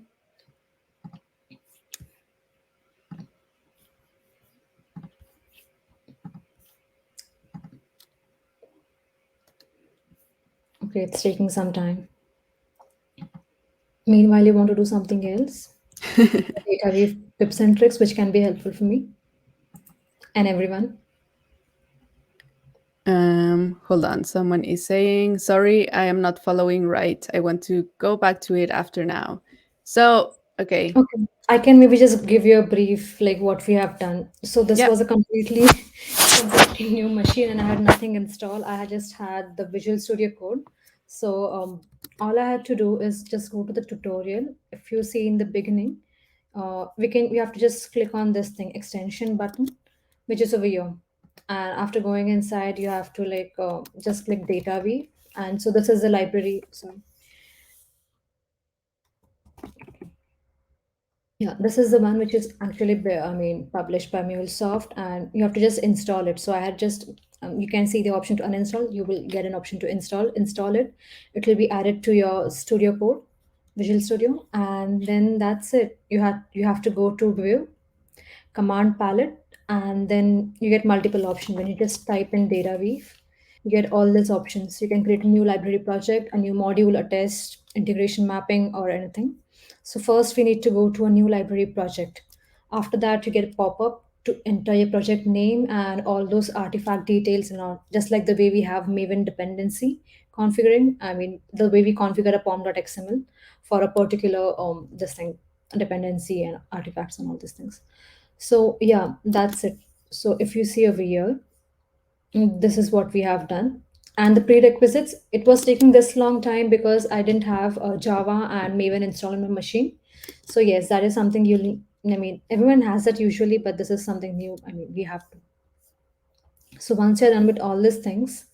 S2: Okay, it's taking some time. Meanwhile, you want to do something else? Data tips and tricks, which can be helpful for me and everyone.
S1: Hold on. Someone is saying, sorry, I am not following right. I want to go back to it after now. So, okay.
S2: Okay, I can maybe just give you a brief like what we have done. So this
S1: Yep.
S2: was a completely completely new machine and I had nothing installed. I had just had the Visual Studio Code. So all I had to do is just go to the tutorial. If you see in the beginning, we have to just click on this thing extension button, which is over here. And after going inside, you have to like just click DataWeave. And so this is the library. So yeah, this is the one which is actually, published by MuleSoft, and you have to just install it. So I had just, you can see the option to uninstall. You will get an option to install it. It will be added to your Studio Code, Visual Studio, and then that's it. You have to go to View, Command Palette, and then you get multiple options. When you just type in DataWeave, you get all these options. You can create a new library project, a new module, a test, integration mapping, or anything. So first we need to go to a new library project. After that, you get a pop-up to enter your project name and all those artifact details and all, just like the way we have Maven dependency configuring. I mean, the way we configure a pom.xml for a particular this thing, dependency and artifacts and all these things. So yeah, that's it. So if you see over here, this is what we have done. And the prerequisites, it was taking this long time because I didn't have Java and Maven installed on my machine. So yes, that is something you need. I mean, everyone has that usually, but this is something new. I mean, we have to. So once you're done with all these things,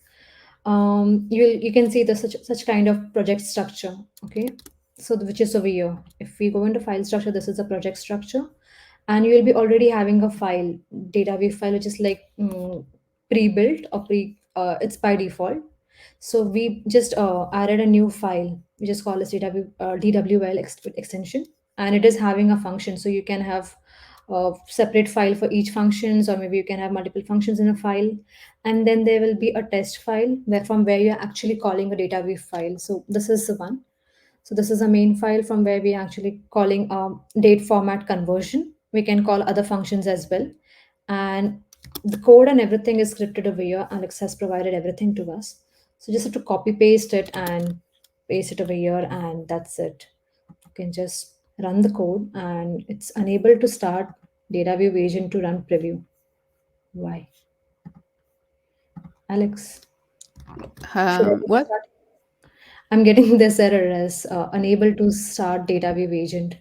S2: you can see the such kind of project structure. Okay, so which is over here. If we go into file structure, this is a project structure, and you will be already having a file, DataWeave file, which is like pre-built or it's by default. So we just added a new file. We just call this DWL extension, and it is having a function. So you can have a separate file for each functions, or maybe you can have multiple functions in a file. And then there will be a test file from where you're actually calling a DataWeave file. So this is the one. So this is a main file from where we actually calling date format conversion. We can call other functions as well. And the code and everything is scripted over here. Alex has provided everything to us. So just have to copy paste it and paste it over here, and that's it. You can just run the code and it's unable to start DataWeave agent to run preview. Why? Alex, should I just
S1: What?
S2: start? I'm getting this error as unable to start DataWeave agent.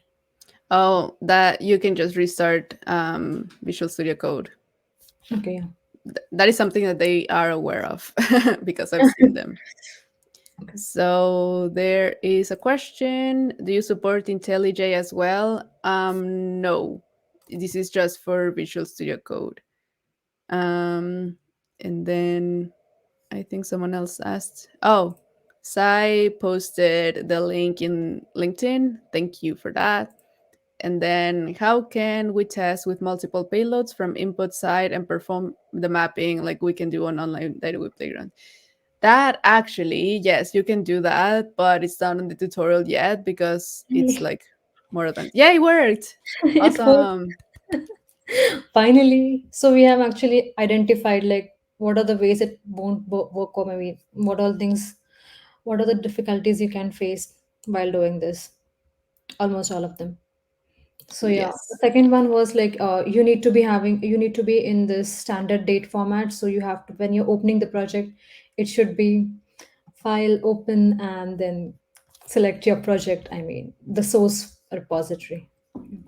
S1: Oh, that you can just restart Visual Studio Code.
S2: Okay.
S1: That is something that they are aware of because I've seen them.
S2: Okay.
S1: So there is a question: do you support IntelliJ as well? No, this is just for Visual Studio Code. Um, and then I think someone else asked. Oh, Sai posted the link in LinkedIn. Thank you for that. And then, how can we test with multiple payloads from input side and perform the mapping like we can do on online DataWeave Playground? That actually, yes, you can do that, but it's not in the tutorial yet because it's
S2: Hey,
S1: like more advanced. Yeah, it worked.
S2: it worked
S1: Awesome.
S2: finally. So we have actually identified like what are the ways it won't work, or maybe what all things, what are the difficulties you can face while doing this. Almost all of them. So yeah, the
S1: Yes.
S2: second one was like you need to be in this standard date format. So you have to, when you're opening the project, it should be file open and then select your project. I mean the source repository.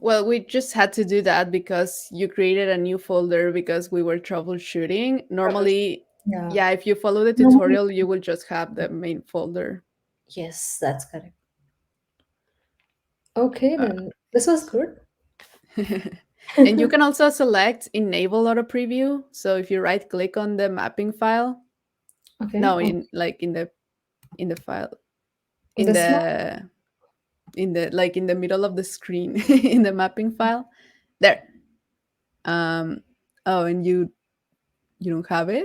S1: Well, we just had to do that because you created a new folder because we were troubleshooting.
S2: Troubleshoot.
S1: Normally,
S2: Yeah.
S1: yeah, if you follow the
S2: Normally,
S1: tutorial, you will just have the main folder.
S2: yes, that's correct. Okay,
S1: Uh,
S2: then this was good.
S1: and you can also select enable auto preview. So if you right click on the mapping file,
S2: Okay,
S1: no, in like in the file, in
S2: this one,
S1: the in the middle of the screen in the mapping file, there. Um, oh, and you don't have it.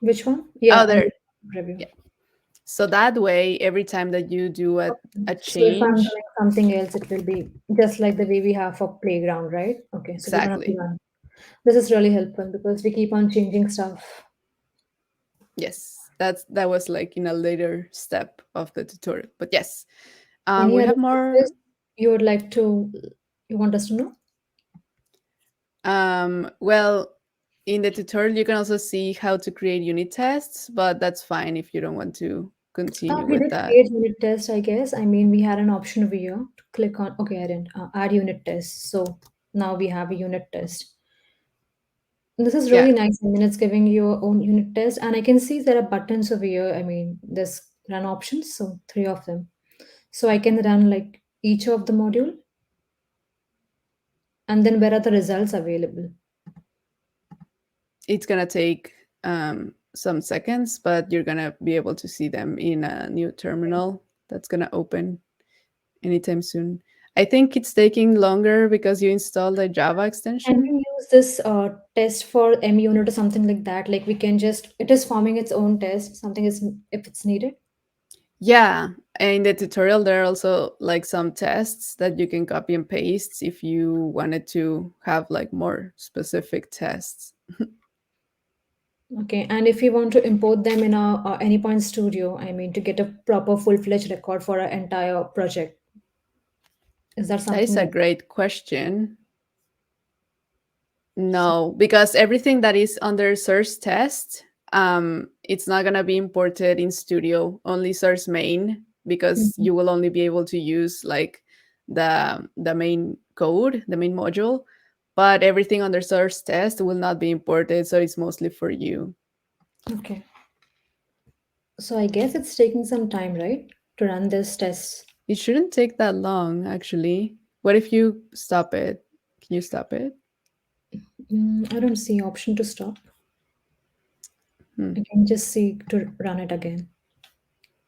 S2: which one?
S1: Oh,
S2: Yeah, and
S1: there.
S2: review.
S1: Yeah. So that way, every time that you do a
S2: So if I'm
S1: change,
S2: doing something else, it will be just like the way we have for playground, right? Okay, so we don't have to
S1: exactly.
S2: run. This is really helpful because we keep on changing stuff.
S1: Yes, that was like in a later step of the tutorial. But yes,
S2: Any
S1: we
S2: other
S1: have more.
S2: features you would like to, you want us to know?
S1: Well, In the tutorial, you can also see how to create unit tests, but that's fine if you don't want to continue
S2: We
S1: with
S2: did
S1: that.
S2: create unit test, I guess. I mean, we had an option over here to click on. Okay, I didn't add unit test. So now we have a unit test. This is
S1: Yeah,
S2: really nice. I mean, it's giving you your own unit test, and I can see there are buttons over here. I mean, there's run options, so three of them. So I can run like each of the module, and then where are the results available?
S1: it's gonna take some seconds, but you're gonna be able to see them in a new terminal that's gonna open anytime soon. I think it's taking longer because you installed a Java
S2: Can
S1: extension.
S2: we use this test for M unit or something like that? Like we can just it is forming its own test. Something is if it's needed.
S1: Yeah, and in the tutorial there are also like some tests that you can copy and paste if you wanted to have like more specific tests.
S2: Okay, and if we want to import them in our Anypoint Studio, I mean, to get a proper full-fledged record for our entire project, is that
S1: That is
S2: something
S1: a
S2: that?
S1: great question. No, because everything that is under source test, it's not gonna be imported in Studio, only source main, because
S2: Mhm.
S1: you will only be able to use like the main code, the main module, but everything under source test will not be imported, so it's mostly for you.
S2: Okay, so I guess it's taking some time, right, to run this test.
S1: It shouldn't take that long, actually. What if you stop it? Can you stop it?
S2: I don't see option to stop.
S1: Hmm.
S2: I can just see to run it again.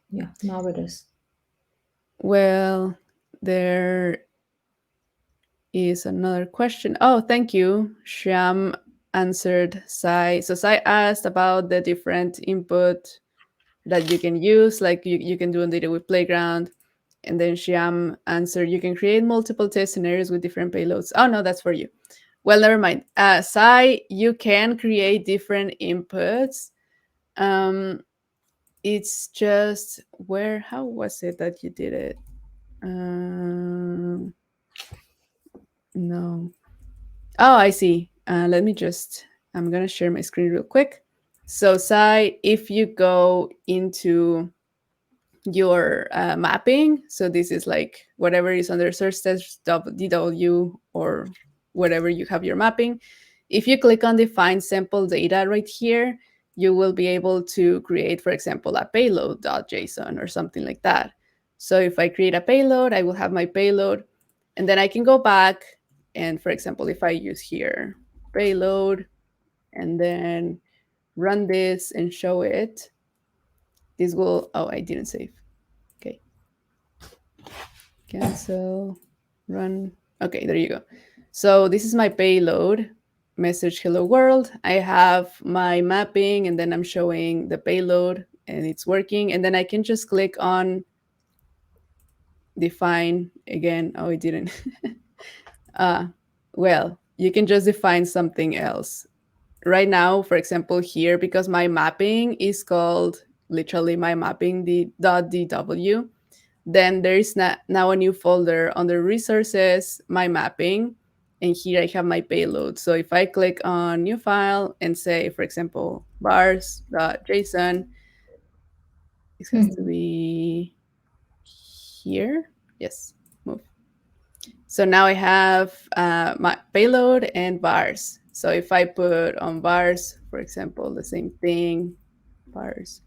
S2: Yeah, now it is.
S1: Well, there is another question. Oh, thank you. Shyam answered Sai. So Sai asked about the different input that you can use, like you can do on DataWeave Playground. And then Shyam answered, you can create multiple test scenarios with different payloads. Oh, no, that's for you. Well, never mind. Sai, you can create different inputs. Um, it's just how was it that you did it? No. Oh, I see. I'm going to share my screen real quick. So, Sai, if you go into your mapping, so this is like whatever is under search test DW or whatever you have your mapping. If you click on define sample data right here, you will be able to create, for example, a payload.json or something like that. So if I create a payload, I will have my payload, and then I can go back and, for example, if I use here payload and then run this and show it, this will, oh, I didn't save. Okay, cancel, run. Okay, there you go. So this is my payload, message hello world. I have my mapping and then I'm showing the payload and it's working. And then I can just click on define again. Oh, it didn't. uh, well, you can just define something else. Right now, for example, here, because my mapping is called literally my mapping, the .dw, then there is now a new folder under resources, my mapping, and here I have my payload. So if I click on new file and say, for example, bars.json, this has to
S2: Mhm.
S1: be here. Yes, move. So now I have my payload and bars. So if I put on bars, for example, the same thing, bars,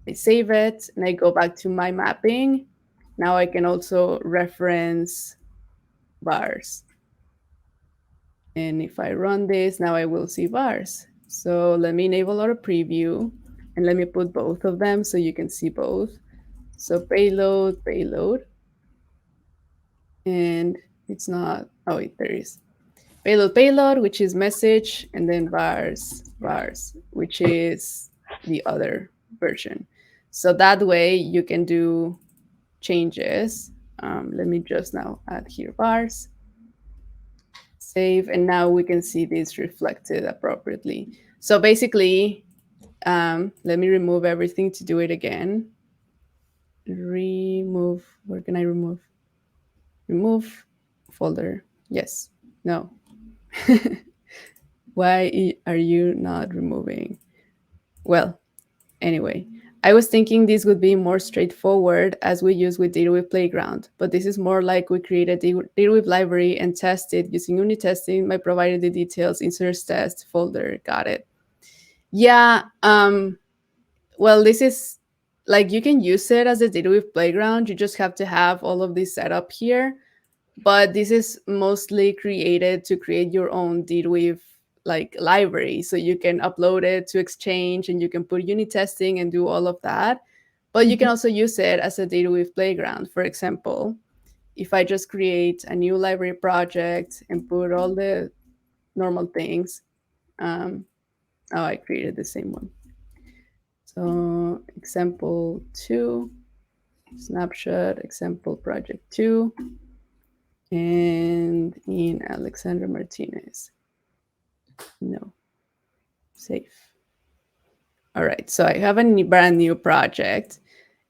S1: I save it and I go back to my mapping. Now I can also reference bars. And if I run this, now I will see bars. So let me enable auto preview and let me put both of them so you can see both. So payload, payload, and it's not, oh, wait, there is. Payload, payload, which is message, and then bars, bars, which is the other version. So that way you can do changes. Let me just now add here bars, save, and now we can see this reflected appropriately. So basically, let me remove everything to do it again. Remove, where can I remove? Remove folder. Yes, no. Why are you not removing? Well, anyway, I was thinking this would be more straightforward as we use with DataWeave Playground, but this is more like we create a DataWeave library and test it using unit testing by providing the details, insert test folder. Got it. Yeah. Well, this is like you can use it as a DataWeave Playground. You just have to have all of this set up here, but this is mostly created to create your own DataWeave like library, so you can upload it to Exchange and you can put unit testing and do all of that. But you can
S2: Mhm.
S1: also use it as a DataWeave Playground. For example, if I just create a new library project and put all the normal things, um, oh, I created the same one. So example 2, snapshot, example project 2, and in Alexandra Martinez. No, safe. All right, so I have a brand new project.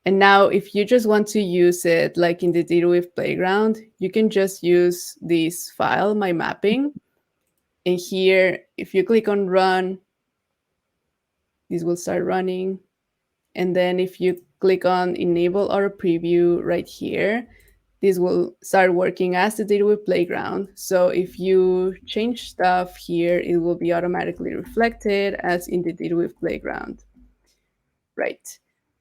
S1: And now if you just want to use it like in the DataWeave Playground, you can just use this file, my mapping. And here, if you click on run, this will start running. And then if you click on enable auto preview right here, this will start working as the DataWeave Playground. So if you change stuff here, it will be automatically reflected as in the DataWeave Playground. Right.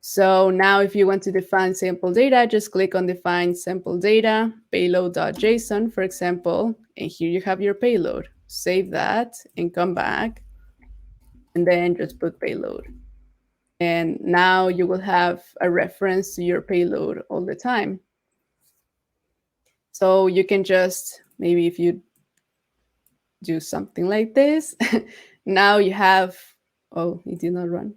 S1: So now if you want to define sample data, just click on define sample data, payload.json, for example, and here you have your payload. Save that and come back, and then just put payload. And now you will have a reference to your payload all the time. So you can just, maybe if you do something like this, now you have, oh, it did not run.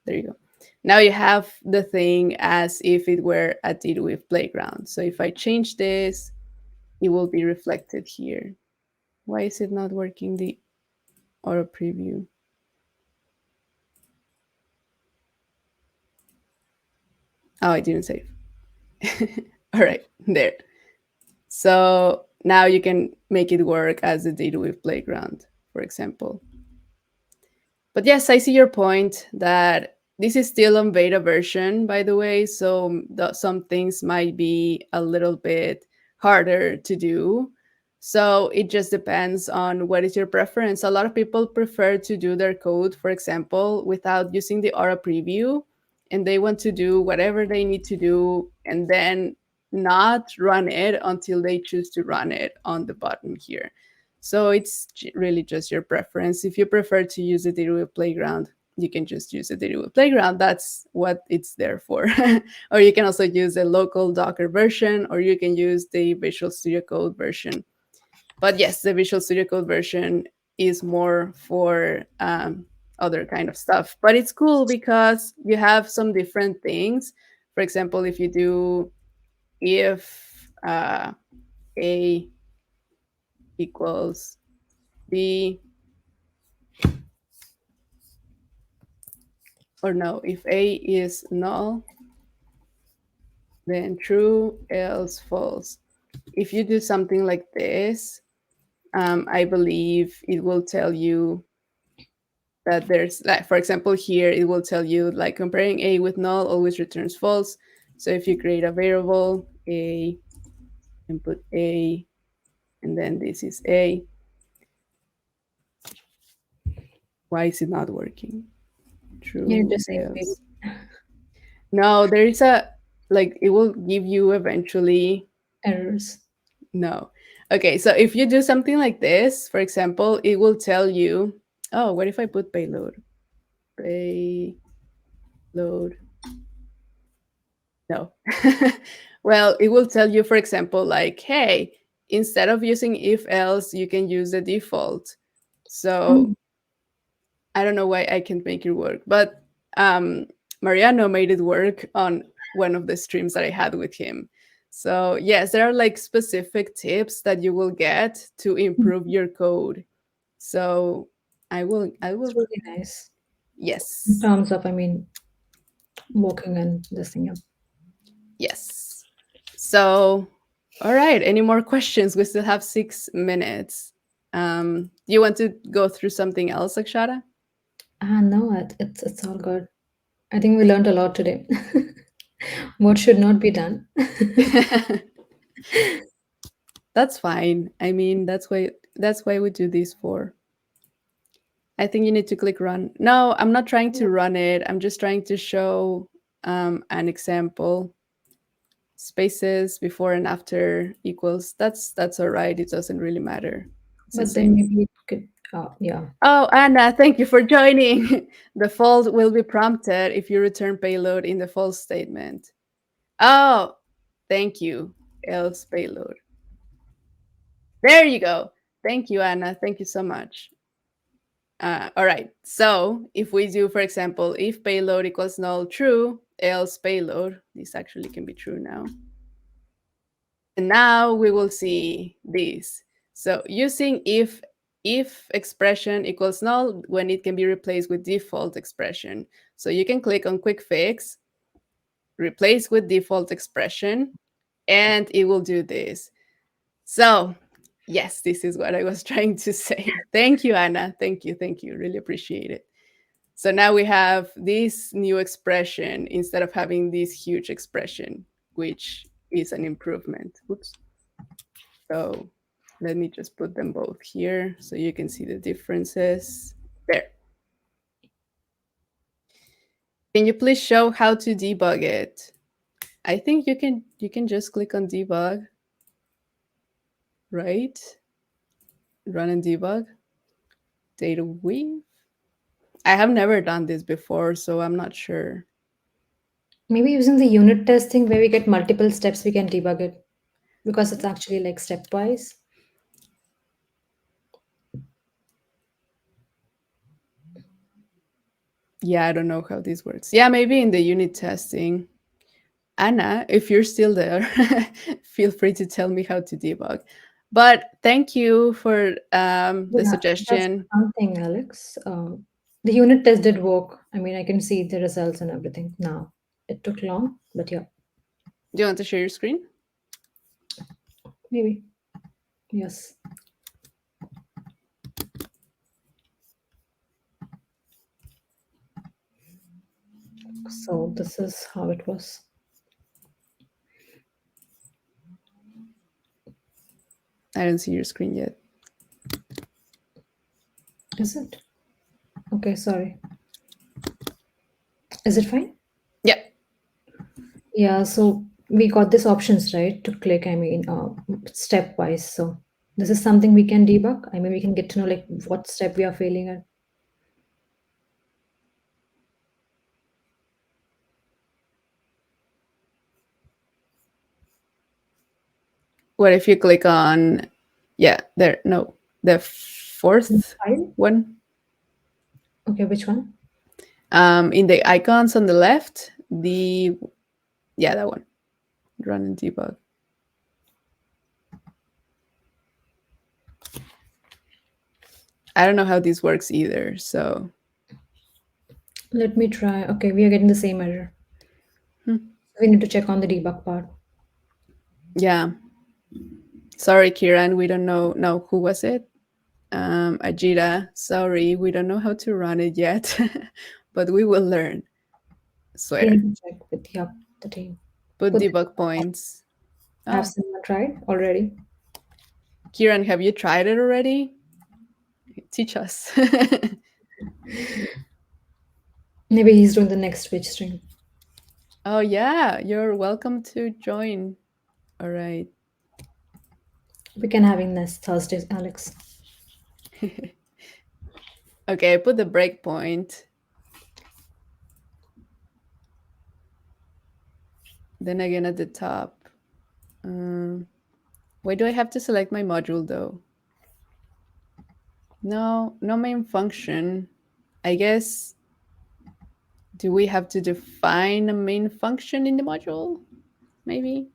S1: There you go. Now you have the thing as if it were a DataWeave Playground. So if I change this, it will be reflected here. Why is it not working, the auto preview? Oh, I didn't save. All right, there. So now you can make it work as a DataWeave Playground, for example. But yes, I see your point that this is still on beta version, by the way. So some things might be a little bit harder to do. So it just depends on what is your preference. A lot of people prefer to do their code, for example, without using the Aura preview, and they want to do whatever they need to do and then not run it until they choose to run it on the button here. So it's really just your preference. If you prefer to use the DataWeave Playground, you can just use the DataWeave Playground. That's what it's there for. Or you can also use the local Docker version, or you can use the Visual Studio Code version. But yes, the Visual Studio Code version is more for other kind of stuff. But it's cool because you have some different things. For example, if you do if A equals B, or no, if A is null, then true, else false. If you do something like this, I believe it will tell you that there's, like, for example, here it will tell you like comparing A with null always returns false. So if you create a variable A and put A, and then this is A, why is it not working?
S2: You
S1: True,
S2: just say maybe
S1: else. No, there is a, like, it will give you eventually.
S2: errors.
S1: No. Okay, so if you do something like this, for example, it will tell you, oh, what if I put payload? Payload. No. Well, it will tell you, for example, like, hey, instead of using if else, you can use the default. So
S2: Oh,
S1: I don't know why I can't make it work, but um, Mariano made it work on one of the streams that I had with him. So yes, there are like specific tips that you will get to improve your code. So I
S2: it's
S1: will,
S2: really nice in
S1: yes,
S2: terms of, I mean, working and this thing. Yeah.
S1: yes. So all right, any more questions? We still have 6 minutes. Do you want to go through something else, Akshara?
S2: No, it's all good. I think we learned a lot today. What should not be done.
S1: That's fine. I mean, that's why we do this for. I think you need to click run. No, I'm not trying to run it. I'm just trying to show an example. Spaces before and after equals. That's all right. It doesn't really matter. It's the
S2: But then
S1: same.
S2: maybe it could, yeah.
S1: Oh, Anna, thank you for joining. The false will be prompted if you return payload in the false statement. Oh, thank you. Else payload. There you go. Thank you, Anna. Thank you so much. All right. So if we do, for example, if payload equals null true, else payload, this actually can be true now. And now we will see this. So using if expression equals null when it can be replaced with default expression. So you can click on quick fix, replace with default expression, and it will do this. So yes, this is what I was trying to say. Thank you, Anna. Thank you. Thank you. Really appreciate it. So now we have this new expression instead of having this huge expression, which is an improvement. Oops. So let me just put them both here so you can see the differences. There. Can you please show how to debug it? I think you can just click on debug, right? Run and debug. DataWeave. I have never done this before, so I'm not sure.
S2: Maybe using the unit testing where we get multiple steps, we can debug it because it's actually like stepwise.
S1: Yeah, I don't know how this works. Yeah, maybe in the unit testing. Anna, if you're still there, feel free to tell me how to debug. But thank you for the
S2: Yeah, that's
S1: suggestion.
S2: something, Alex. The unit test did work. I mean, I can see the results and everything now. It took long, but yeah,
S1: Do you want to share your screen?
S2: maybe. Yes. So this is how it was.
S1: I don't see your screen yet.
S2: Is it? Okay, sorry. Is it fine?
S1: Yeah.
S2: Yeah, so we got these options, right, to click, I mean, stepwise. So this is something we can debug. I mean, we can get to know like what step we are failing at.
S1: What if you click on, yeah, there, no, the fourth
S2: File?
S1: one?
S2: Okay, which one?
S1: In the icons on the left, yeah, that one. Run and debug. I don't know how this works either. So
S2: Let me try. Okay, we are getting the same error. We need to check on the debug part.
S1: yeah, sorry, Kiran, we don't know. No, who was it? Ajita. Sorry, we don't know how to run it yet, but we will learn.
S2: We
S1: Swear.
S2: need to check with the team.
S1: Put
S2: Put
S1: debug points.
S2: have
S1: Oh,
S2: someone tried already?
S1: Kiran, have you tried it already? Teach us.
S2: Maybe he's doing the next Twitch stream.
S1: Oh yeah, you're welcome to join. All right.
S2: We can have him next Thursdays, Alex.
S1: Okay, I put the breakpoint. Then again at the top. Why do I have to select my module though? No, no main function. I guess, do we have to define a main function in the module? Maybe?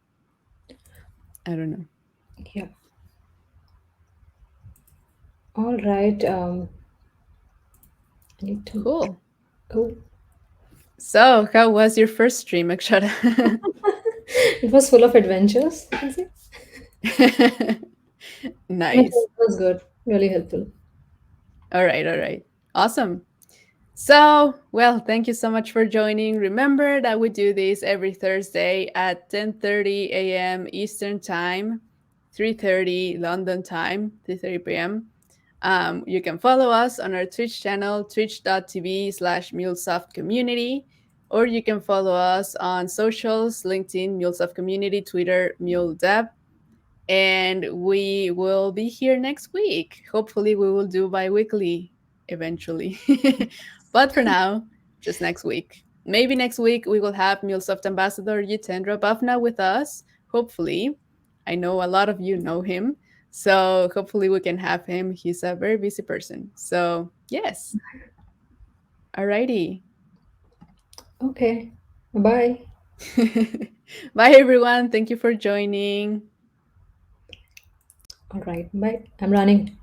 S1: I don't know.
S2: Yeah. All right. I need to
S1: Cool.
S2: go.
S1: So, how was your first stream, Akshara?
S2: It was full of adventures, I can say. But
S1: Nice.
S2: it was good, really helpful.
S1: All right, all right. Awesome. So, well, thank you so much for joining. Remember that we do this every Thursday at 10:30 a.m. Eastern Time, 3:30 London time, 3:30 p.m. You can follow us on our Twitch channel, twitch.tv/MuleSoft Community, or you can follow us on socials, LinkedIn, MuleSoft Community, Twitter, MuleDev, and we will be here next week. Hopefully, we will do bi weekly eventually. But for now, just next week. Maybe next week we will have MuleSoft Ambassador Yitendra Bhavna with us. Hopefully. I know a lot of you know him. So hopefully we can have him. He's a very busy person. So, yes. Alrighty.
S2: Okay. Bye.
S1: Bye, everyone. Thank you for joining.
S2: All right. Bye. I'm running.